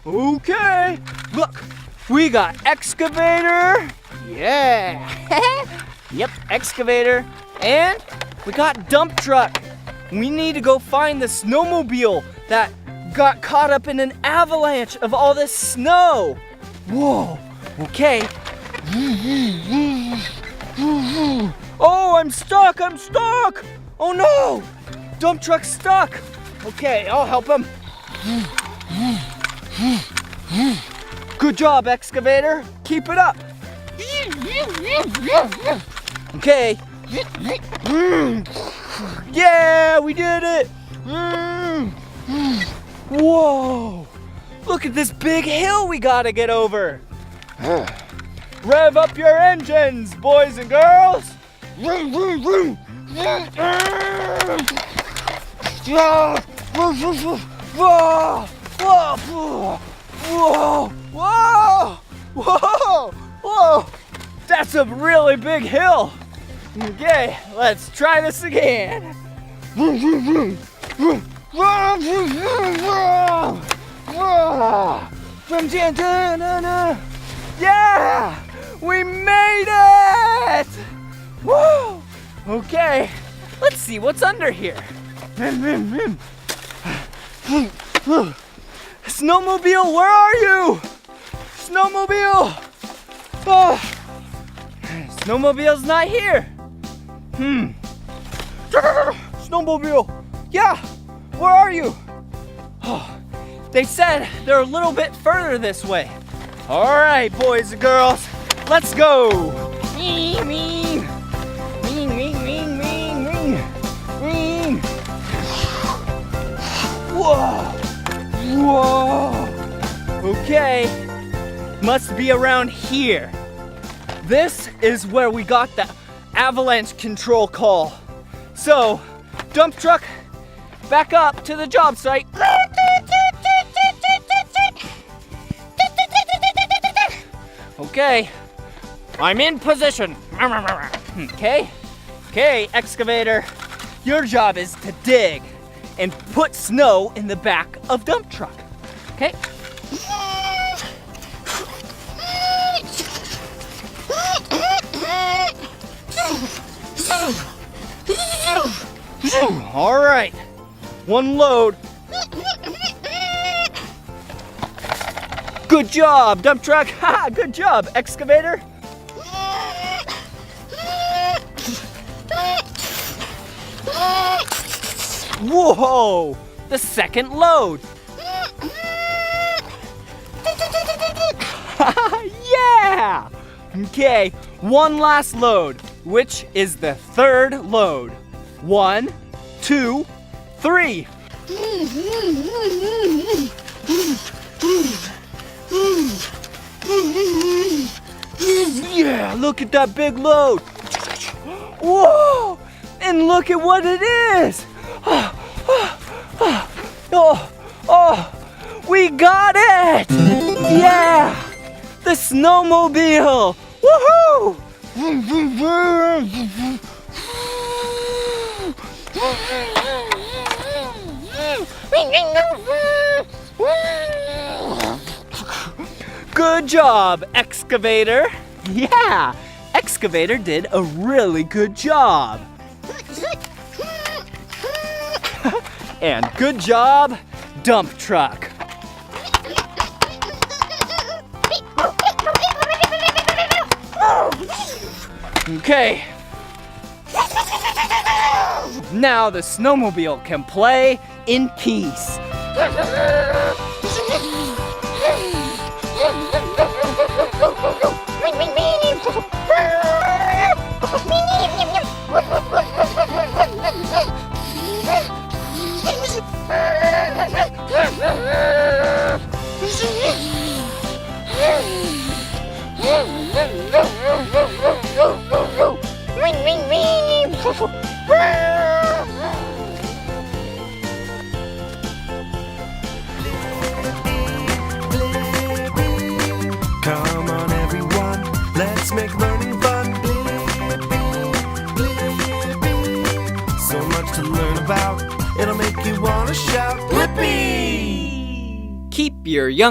Okay, look, we got excavator. Yeah. Yep, excavator. And we got dump truck. We need to go find the snowmobile that got caught up in an avalanche of all this snow. Whoa, okay. Oh, I'm stuck. Oh no, dump truck's stuck. Okay, I'll help him. Good job, excavator. Keep it up. Okay. Yeah, we did it. Whoa, look at this big hill we gotta get over. Rev up your engines, boys and girls. Whoa, that's a really big hill. Okay, let's try this again. Yeah, we made it. Woo! Okay, let's see what's under here. Snowmobile, where are you? Snowmobile! Oh, snowmobile's not here. Snowmobile, yeah, where are you? Oh, they said they're a little bit further this way. All right, boys and girls, let's go. Whoa. Okay, must be around here. This is where we got the avalanche control call. So, dump truck, back up to the job site. Okay, I'm in position. Okay, excavator, your job is to dig and put snow in the back of dump truck. Okay. All right, one load. Good job, dump truck. Ha, good job, excavator. Whoa, the second load. Yeah. Okay, one last load, which is the third load. 1, 2, 3. Yeah, look at that big load. Whoa, and look at what it is. Oh, we got it. Yeah, the snowmobile. Woohoo! Good job, excavator. Yeah, excavator did a really good job. And good job, dump truck. Okay. Now the snowmobile can play in peace. Come on everyone, let's make learning fun. So much to learn about, it'll make you wanna shout, Blippi! Keep your young